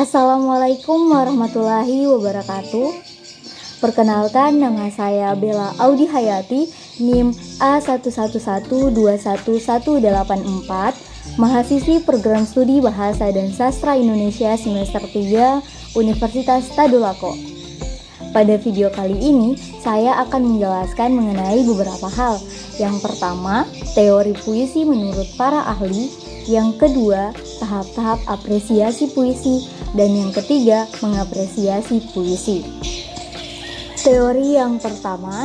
Assalamualaikum warahmatullahi wabarakatuh. Perkenalkan, nama saya Bella Audi Hayati, NIM A11121184, mahasiswi Program Studi Bahasa dan Sastra Indonesia semester 3 Universitas Tadulako. Pada video kali ini, saya akan menjelaskan mengenai beberapa hal. Yang pertama, teori puisi menurut para ahli. Yang kedua, tahap-tahap apresiasi puisi. Dan yang ketiga, mengapresiasi puisi. Teori yang pertama,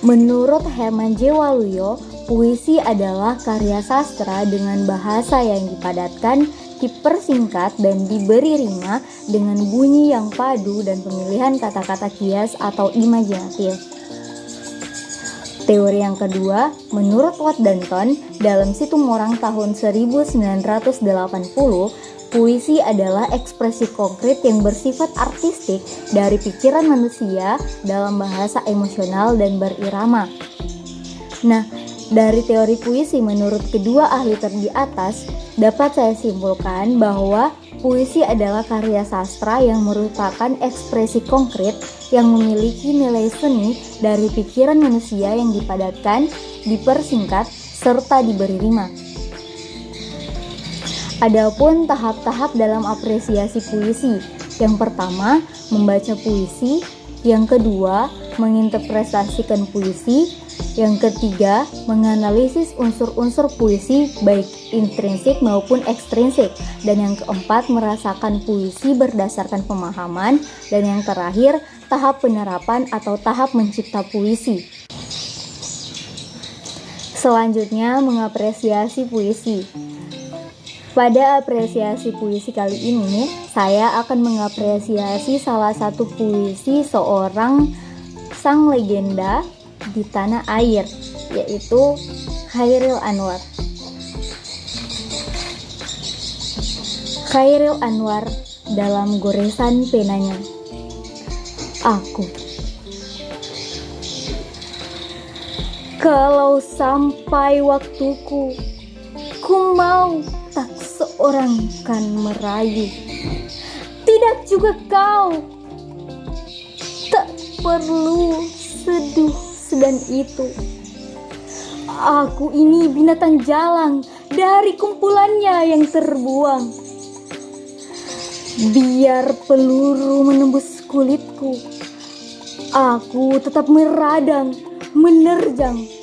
menurut Herman J. Waluyo, puisi adalah karya sastra dengan bahasa yang dipadatkan, dipersingkat, dan diberi rima dengan bunyi yang padu dan pemilihan kata-kata kias atau imajinatif. Teori yang kedua, menurut Watt Danton, dalam Situmorang tahun 1980, puisi adalah ekspresi konkret yang bersifat artistik dari pikiran manusia dalam bahasa emosional dan berirama. Nah, dari teori puisi menurut kedua ahli di atas, dapat saya simpulkan bahwa puisi adalah karya sastra yang merupakan ekspresi konkret yang memiliki nilai seni dari pikiran manusia yang dipadatkan, dipersingkat, serta diberi rima. Adapun tahap-tahap dalam apresiasi puisi, yang pertama, membaca puisi, yang kedua, menginterpretasikan puisi, yang ketiga, menganalisis unsur-unsur puisi baik intrinsik maupun ekstrinsik, dan yang keempat, merasakan puisi berdasarkan pemahaman, dan yang terakhir, tahap penerapan atau tahap mencipta puisi. Selanjutnya, mengapresiasi puisi. Pada apresiasi puisi kali ini, saya akan mengapresiasi salah satu puisi seorang sang legenda di tanah air, yaitu Chairil Anwar. Chairil Anwar dalam goresan penanya, "Aku, kalau sampai waktuku, ku mau tak seorang kan merayu, tidak juga kau, tak perlu seduh sedan itu. Aku ini binatang jalang dari kumpulannya yang terbuang. Biar peluru menembus kulitku, aku tetap meradang, menerjang.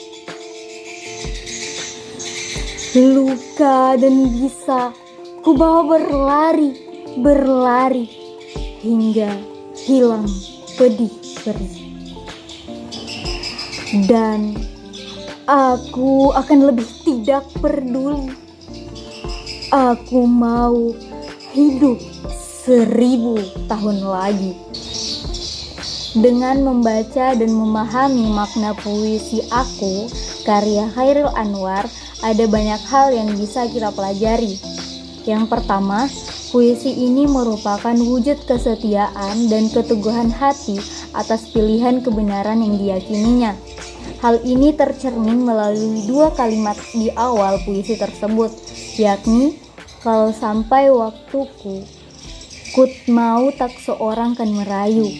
Luka dan bisa ku bawa berlari hingga hilang pedih perih. Dan aku akan lebih tidak peduli. Aku mau hidup 1000 tahun lagi." Dengan membaca dan memahami makna puisi Aku, karya Chairil Anwar, ada banyak hal yang bisa kita pelajari. Yang pertama, puisi ini merupakan wujud kesetiaan dan keteguhan hati atas pilihan kebenaran yang diyakininya. Hal ini tercermin melalui dua kalimat di awal puisi tersebut, yakni, "Kalau sampai waktuku, kut mau tak seorang kan merayu."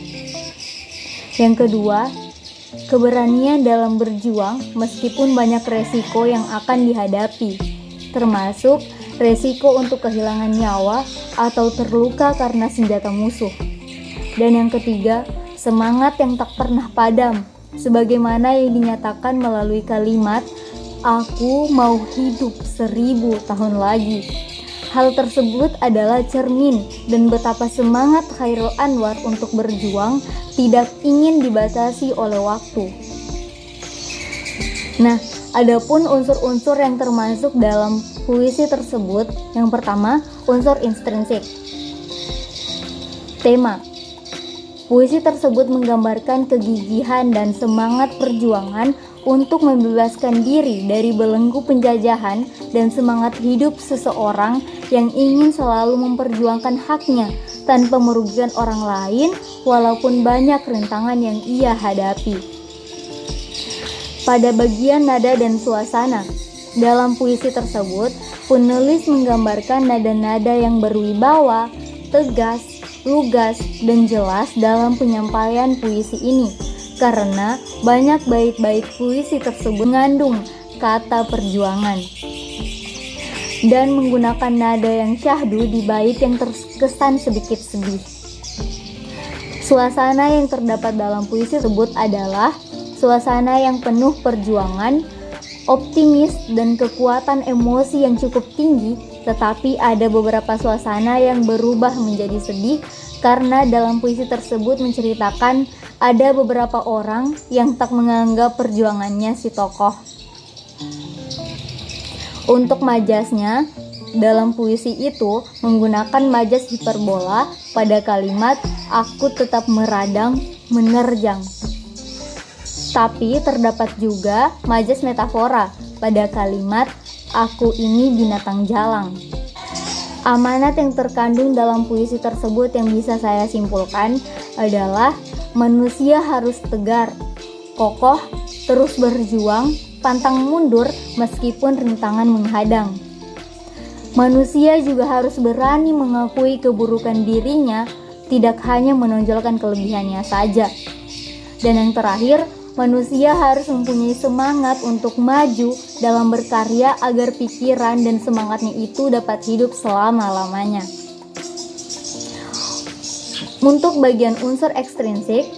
Yang kedua, keberanian dalam berjuang meskipun banyak resiko yang akan dihadapi, termasuk resiko untuk kehilangan nyawa atau terluka karena senjata musuh. Dan yang ketiga, semangat yang tak pernah padam, sebagaimana yang dinyatakan melalui kalimat, "Aku mau hidup 1000 tahun lagi." Hal tersebut adalah cermin dan betapa semangat Chairil Anwar untuk berjuang tidak ingin dibatasi oleh waktu. Nah, adapun unsur-unsur yang termasuk dalam puisi tersebut, yang pertama, unsur intrinsik. Tema puisi tersebut menggambarkan kegigihan dan semangat perjuangan untuk membebaskan diri dari belenggu penjajahan dan semangat hidup seseorang yang ingin selalu memperjuangkan haknya tanpa merugikan orang lain walaupun banyak rintangan yang ia hadapi. Pada bagian nada dan suasana, dalam puisi tersebut, penulis menggambarkan nada-nada yang berwibawa, tegas, lugas, dan jelas dalam penyampaian puisi ini, karena banyak bait-bait puisi tersebut mengandung kata perjuangan dan menggunakan nada yang syahdu di bait yang terkesan sedikit sedih. Suasana yang terdapat dalam puisi tersebut adalah suasana yang penuh perjuangan, optimis, dan kekuatan emosi yang cukup tinggi, tetapi ada beberapa suasana yang berubah menjadi sedih karena dalam puisi tersebut menceritakan ada beberapa orang yang tak menganggap perjuangannya si tokoh. Untuk majasnya, dalam puisi itu menggunakan majas hiperbola pada kalimat "aku tetap meradang, menerjang". Tapi terdapat juga majas metafora pada kalimat "aku ini binatang jalang". Amanat yang terkandung dalam puisi tersebut yang bisa saya simpulkan adalah manusia harus tegar, kokoh, terus berjuang, pantang mundur meskipun rintangan menghadang. Manusia juga harus berani mengakui keburukan dirinya, tidak hanya menonjolkan kelebihannya saja. Dan yang terakhir, manusia harus mempunyai semangat untuk maju dalam berkarya agar pikiran dan semangatnya itu dapat hidup selama-lamanya. Untuk bagian unsur ekstrinsik,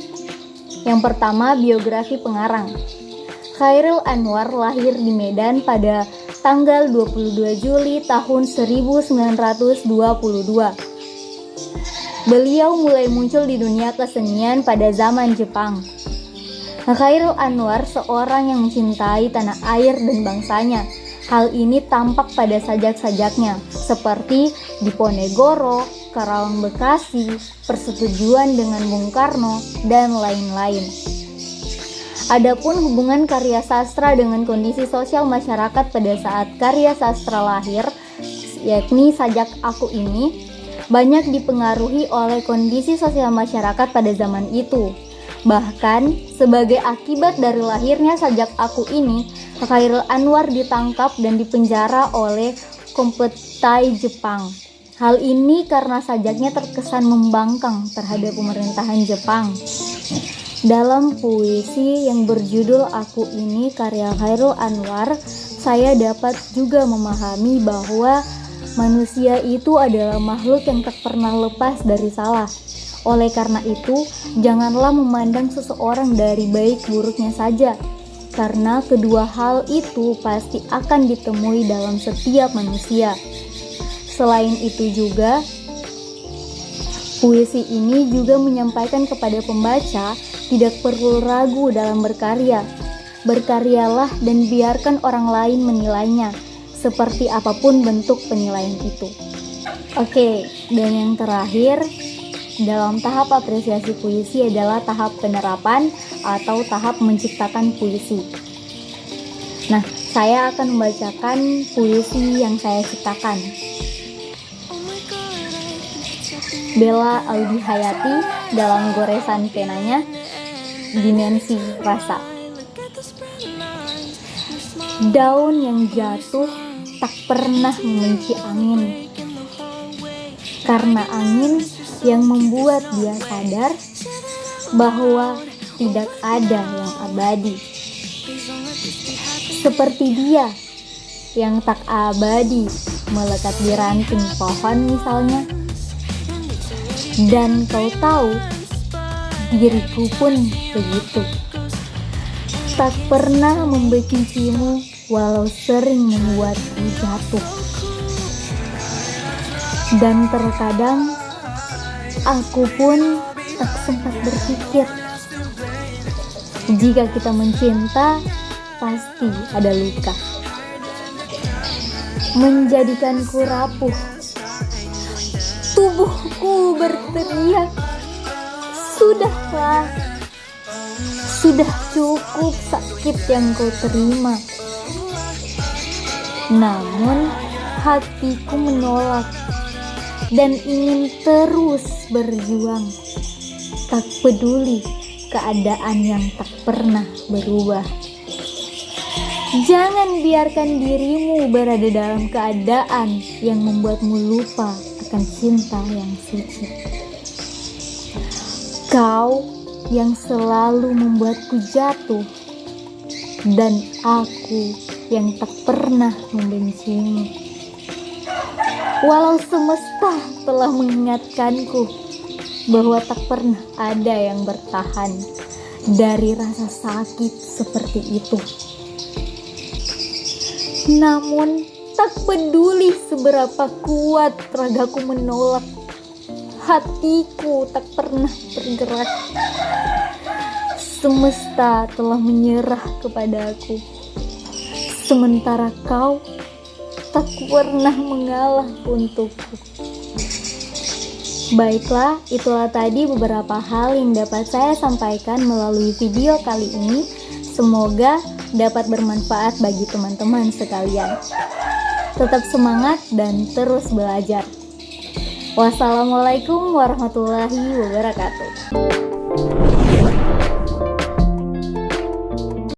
yang pertama biografi pengarang. Chairil Anwar lahir di Medan pada tanggal 22 Juli tahun 1922. Beliau mulai muncul di dunia kesenian pada zaman Jepang. Chairil Anwar seorang yang mencintai tanah air dan bangsanya. Hal ini tampak pada sajak-sajaknya seperti Diponegoro, Karawang Bekasi, Persetujuan dengan Bung Karno, dan lain-lain. Adapun hubungan karya sastra dengan kondisi sosial masyarakat pada saat karya sastra lahir, yakni Sajak Aku Ini, banyak dipengaruhi oleh kondisi sosial masyarakat pada zaman itu. Bahkan, sebagai akibat dari lahirnya Sajak Aku Ini, Chairil Anwar ditangkap dan dipenjara oleh Kompetai Jepang. Hal ini karena sajaknya terkesan membangkang terhadap pemerintahan Jepang. Dalam puisi yang berjudul Aku Ini karya Chairil Anwar, saya dapat juga memahami bahwa manusia itu adalah makhluk yang tak pernah lepas dari salah. Oleh karena itu, janganlah memandang seseorang dari baik buruknya saja, karena kedua hal itu pasti akan ditemui dalam setiap manusia. Selain itu juga, puisi ini juga menyampaikan kepada pembaca tidak perlu ragu dalam berkarya. Berkaryalah dan biarkan orang lain menilainya, seperti apapun bentuk penilaian itu. Oke, dan yang terakhir, dalam tahap apresiasi puisi adalah tahap penerapan atau tahap menciptakan puisi. Nah, saya akan membacakan puisi yang saya ciptakan. Bella Audi Hayati dalam goresan penanya, Dimensi Rasa. Daun yang jatuh tak pernah membenci angin, karena angin yang membuat dia sadar bahwa tidak ada yang abadi. Seperti dia yang tak abadi melekat di ranting pohon misalnya. Dan kau tahu, diriku pun begitu. Tak pernah membencimu walau sering membuatku jatuh. Dan terkadang aku pun tak sempat berpikir, jika kita mencinta, pasti ada luka. Menjadikanku rapuh, tubuhku berteriak, sudahlah, sudah cukup sakit yang kau terima. Namun hatiku menolak dan ingin terus berjuang, tak peduli keadaan yang tak pernah berubah. Jangan biarkan dirimu berada dalam keadaan yang membuatmu lupa akan cinta yang suci. Kau yang selalu membuatku jatuh, dan aku yang tak pernah membencimu. Walau semesta telah mengingatkanku bahwa tak pernah ada yang bertahan dari rasa sakit seperti itu. Namun tak peduli seberapa kuat ragaku menolak, hatiku tak pernah bergerak. Semesta telah menyerah kepadaku, sementara kau tak pernah mengalah untukku. Baiklah, itulah tadi beberapa hal yang dapat saya sampaikan melalui video kali ini. Semoga dapat bermanfaat bagi teman-teman sekalian. Tetap semangat dan terus belajar. Wassalamualaikum warahmatullahi wabarakatuh.